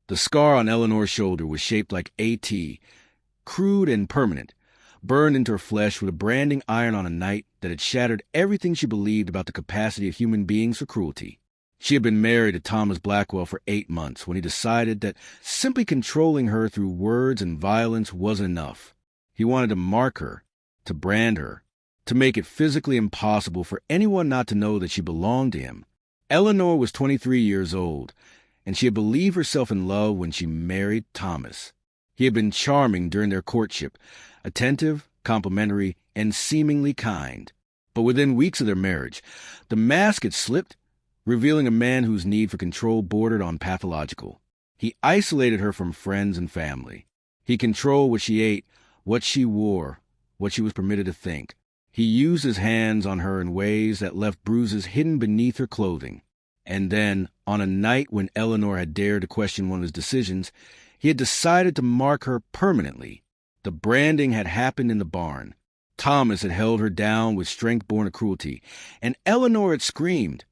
The scar on Eleanor's shoulder was shaped like a T, crude and permanent, burned into her flesh with a branding iron on a night that had shattered everything she believed about the capacity of human beings for cruelty. She had been married to Thomas Blackwell for 8 months when he decided that simply controlling her through words and violence wasn't enough. He wanted to mark her, to brand her, to make it physically impossible for anyone not to know that she belonged to him. Eleanor was 23 years old, and she had believed herself in love when she married Thomas. He had been charming during their courtship, attentive, complimentary, and seemingly kind. But within weeks of their marriage, the mask had slipped, revealing a man whose need for control bordered on pathological. He isolated her from friends and family. He controlled what she ate, what she wore, what she was permitted to think. He used his hands on her in ways that left bruises hidden beneath her clothing. And then, on a night when Eleanor had dared to question one of his decisions, he had decided to mark her permanently. The branding had happened in the barn. Thomas had held her down with strength born of cruelty, and Eleanor had screamed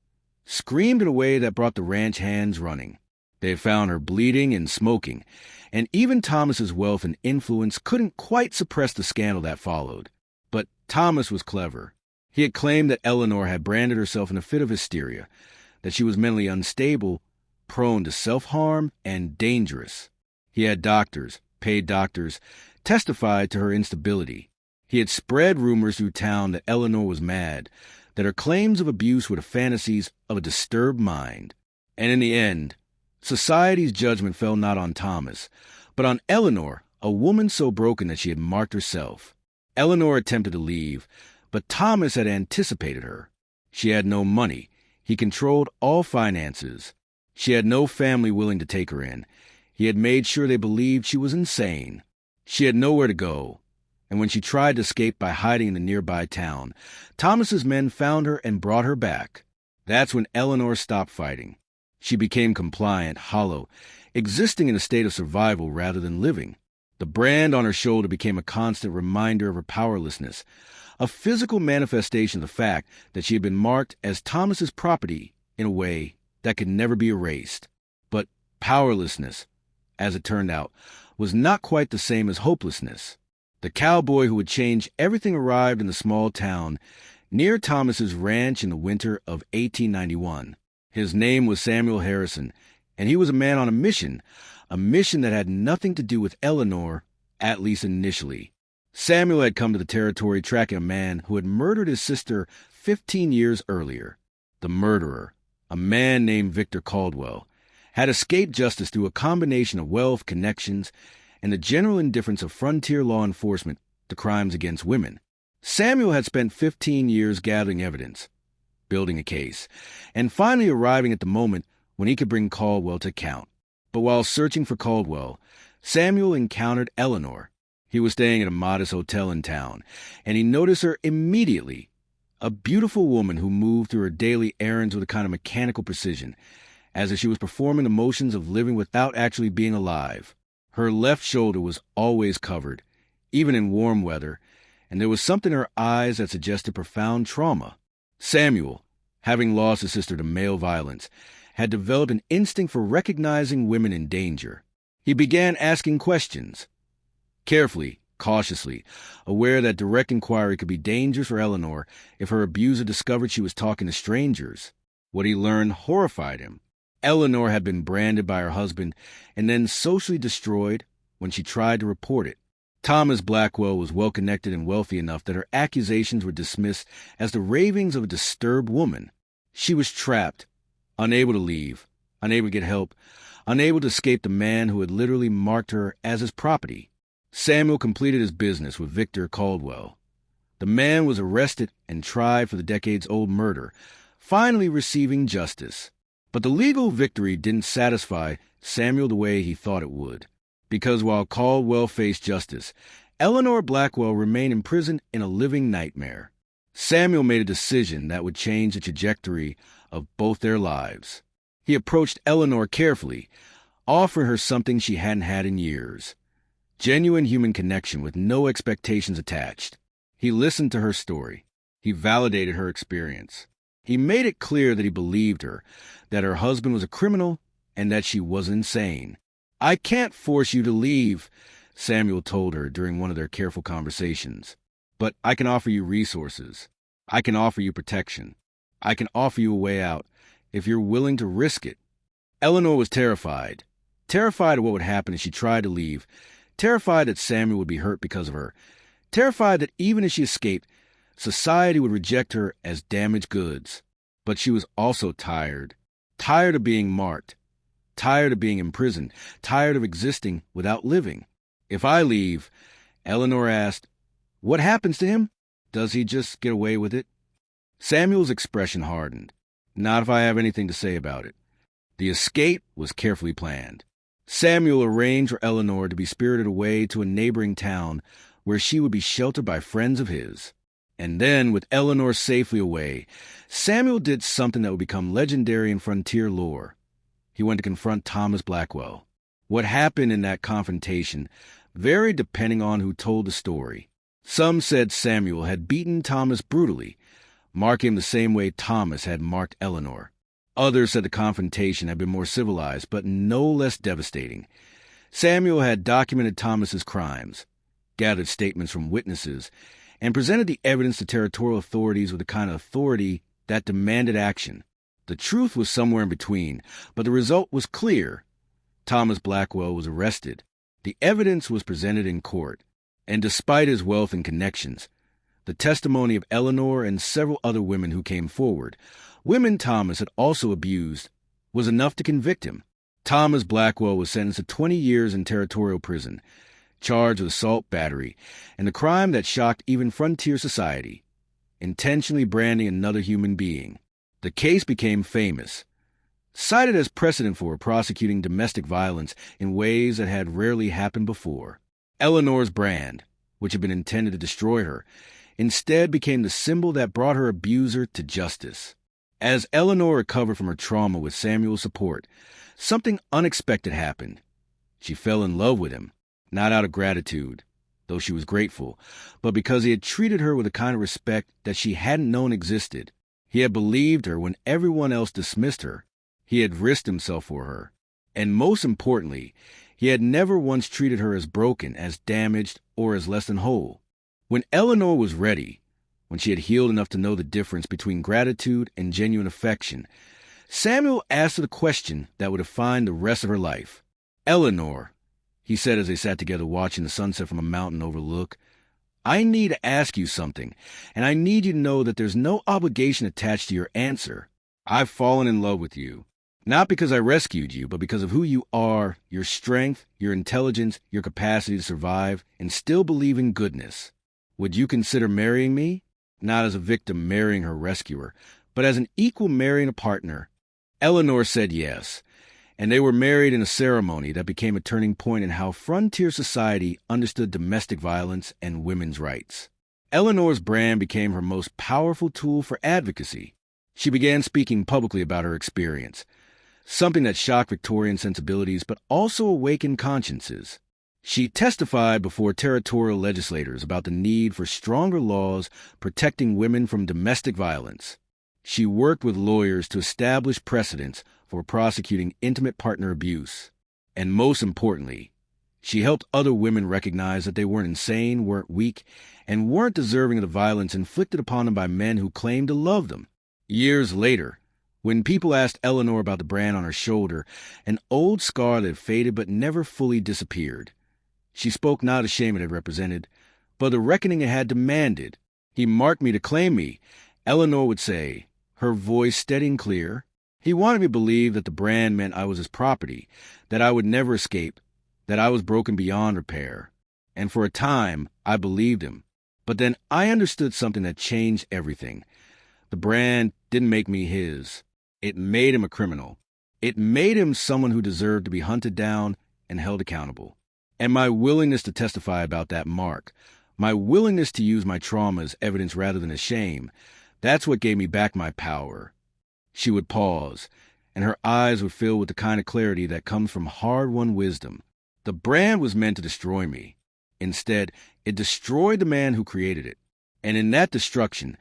in a way that brought the ranch hands running. They had found her bleeding and smoking, and even Thomas's wealth and influence couldn't quite suppress the scandal that followed. But Thomas was clever. He had claimed that Eleanor had branded herself in a fit of hysteria, that she was mentally unstable, prone to self-harm, and dangerous. He had doctors, paid doctors, testified to her instability. He had spread rumors through town that Eleanor was mad, that her claims of abuse were the fantasies of a disturbed mind. And in the end, society's judgment fell not on Thomas, but on Eleanor, a woman so broken that she had marked herself. Eleanor attempted to leave, but Thomas had anticipated her. She had no money. He controlled all finances. She had no family willing to take her in. He had made sure they believed she was insane. She had nowhere to go, and when she tried to escape by hiding in a nearby town, Thomas's men found her and brought her back. That's when Eleanor stopped fighting. She became compliant, hollow, existing in a state of survival rather than living. The brand on her shoulder became a constant reminder of her powerlessness, a physical manifestation of the fact that she had been marked as Thomas's property in a way that could never be erased. But powerlessness, as it turned out, was not quite the same as hopelessness. The cowboy who would change everything arrived in the small town near Thomas's ranch in the winter of 1891. His name was Samuel Harrison, and he was a man on a mission that had nothing to do with Eleanor, at least initially. Samuel had come to the territory tracking a man who had murdered his sister 15 years earlier. The murderer, a man named Victor Caldwell, had escaped justice through a combination of wealth, connections, and the general indifference of frontier law enforcement to crimes against women. Samuel had spent 15 years gathering evidence, building a case, and finally arriving at the moment when he could bring Caldwell to account. But while searching for Caldwell, Samuel encountered Eleanor. He was staying at a modest hotel in town, and he noticed her immediately. A beautiful woman who moved through her daily errands with a kind of mechanical precision, as if she was performing the motions of living without actually being alive. Her left shoulder was always covered, even in warm weather, and there was something in her eyes that suggested profound trauma. Samuel, having lost his sister to male violence, had developed an instinct for recognizing women in danger. He began asking questions, carefully, cautiously, aware that direct inquiry could be dangerous for Eleanor if her abuser discovered she was talking to strangers. What he learned horrified him. Eleanor had been branded by her husband and then socially destroyed when she tried to report it. Thomas Blackwell was well-connected and wealthy enough that her accusations were dismissed as the ravings of a disturbed woman. She was trapped, unable to leave, unable to get help, unable to escape the man who had literally marked her as his property. Samuel completed his business with Victor Caldwell. The man was arrested and tried for the decades-old murder, finally receiving justice. But the legal victory didn't satisfy Samuel the way he thought it would, because while Caldwell faced justice, Eleanor Blackwell remained imprisoned in a living nightmare. Samuel made a decision that would change the trajectory of both their lives. He approached Eleanor carefully, offering her something she hadn't had in years: genuine human connection with no expectations attached. He listened to her story. He validated her experience. He made it clear that he believed her, that her husband was a criminal, and that she was insane. "I can't force you to leave," Samuel told her during one of their careful conversations. "But I can offer you resources. I can offer you protection. I can offer you a way out if you're willing to risk it." Eleanor was terrified. Terrified of what would happen if she tried to leave. Terrified that Samuel would be hurt because of her. Terrified that even if she escaped, society would reject her as damaged goods. But she was also tired. Tired of being marked. Tired of being imprisoned. Tired of existing without living. "If I leave," Eleanor asked, "what happens to him? Does he just get away with it?" Samuel's expression hardened. "Not if I have anything to say about it." The escape was carefully planned. Samuel arranged for Eleanor to be spirited away to a neighboring town where she would be sheltered by friends of his. And then, with Eleanor safely away, Samuel did something that would become legendary in frontier lore. He went to confront Thomas Blackwell. What happened in that confrontation varied depending on who told the story. Some said Samuel had beaten Thomas brutally, marking him the same way Thomas had marked Eleanor. Others said the confrontation had been more civilized, but no less devastating. Samuel had documented Thomas's crimes, gathered statements from witnesses, and presented the evidence to territorial authorities with the kind of authority that demanded action. The truth was somewhere in between, but the result was clear. Thomas Blackwell was arrested. The evidence was presented in court, and despite his wealth and connections, the testimony of Eleanor and several other women who came forward, women Thomas had also abused, was enough to convict him. Thomas Blackwell was sentenced to 20 years in territorial prison, charged with assault battery, and the crime that shocked even frontier society, intentionally branding another human being. The case became famous, cited as precedent for prosecuting domestic violence in ways that had rarely happened before. Eleanor's brand, which had been intended to destroy her, instead became the symbol that brought her abuser to justice. As Eleanor recovered from her trauma with Samuel's support, something unexpected happened. She fell in love with him, not out of gratitude, though she was grateful, but because he had treated her with a kind of respect that she hadn't known existed. He had believed her when everyone else dismissed her. He had risked himself for her. And most importantly, he had never once treated her as broken, as damaged, or as less than whole. When Eleanor was ready, when she had healed enough to know the difference between gratitude and genuine affection, Samuel asked her the question that would define the rest of her life. "Eleanor," he said as they sat together watching the sunset from a mountain overlook, "I need to ask you something, and I need you to know that there's no obligation attached to your answer. I've fallen in love with you, not because I rescued you, but because of who you are, your strength, your intelligence, your capacity to survive, and still believe in goodness. Would you consider marrying me? Not as a victim marrying her rescuer, but as an equal marrying a partner." Eleanor said yes, and they were married in a ceremony that became a turning point in how frontier society understood domestic violence and women's rights. Eleanor's brand became her most powerful tool for advocacy. She began speaking publicly about her experience, something that shocked Victorian sensibilities but also awakened consciences. She testified before territorial legislators about the need for stronger laws protecting women from domestic violence. She worked with lawyers to establish precedents for prosecuting intimate partner abuse. And most importantly, she helped other women recognize that they weren't insane, weren't weak, and weren't deserving of the violence inflicted upon them by men who claimed to love them. Years later, when people asked Eleanor about the brand on her shoulder, an old scar that faded but never fully disappeared, she spoke not of shame it had represented, but the reckoning it had demanded. "He marked me to claim me," Eleanor would say, her voice steady and clear. "He wanted me to believe that the brand meant I was his property, that I would never escape, that I was broken beyond repair. And for a time, I believed him. But then I understood something that changed everything. The brand didn't make me his. It made him a criminal. It made him someone who deserved to be hunted down and held accountable. And my willingness to testify about that mark, my willingness to use my trauma as evidence rather than as shame, that's what gave me back my power." She would pause, and her eyes would fill with the kind of clarity that comes from hard-won wisdom. The brand was meant to destroy me. Instead, it destroyed the man who created it. And in that destruction,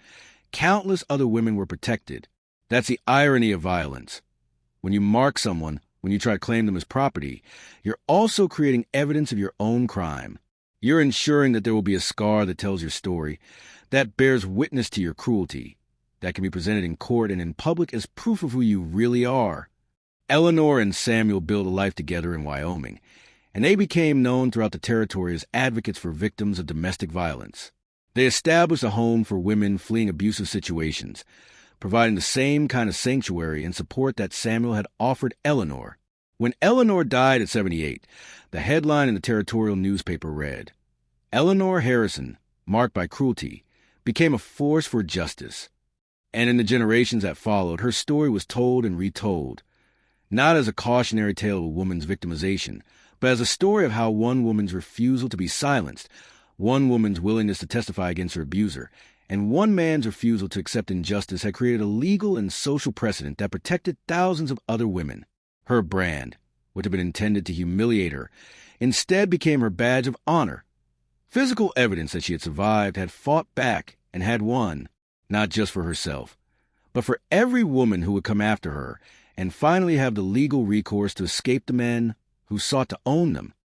countless other women were protected. That's the irony of violence. When you mark someone, when you try to claim them as property, you're also creating evidence of your own crime. You're ensuring that there will be a scar that tells your story, that bears witness to your cruelty, that can be presented in court and in public as proof of who you really are. Eleanor and Samuel built a life together in Wyoming, and they became known throughout the territory as advocates for victims of domestic violence. They established a home for women fleeing abusive situations, providing the same kind of sanctuary and support that Samuel had offered Eleanor. When Eleanor died at 78, the headline in the territorial newspaper read, "Eleanor Harrison, marked by cruelty, became a force for justice." And in the generations that followed, her story was told and retold, not as a cautionary tale of a woman's victimization, but as a story of how one woman's refusal to be silenced, one woman's willingness to testify against her abuser, and one man's refusal to accept injustice had created a legal and social precedent that protected thousands of other women. Her brand, which had been intended to humiliate her, instead became her badge of honor. Physical evidence that she had survived, had fought back, and had won, not just for herself, but for every woman who would come after her and finally have the legal recourse to escape the men who sought to own them.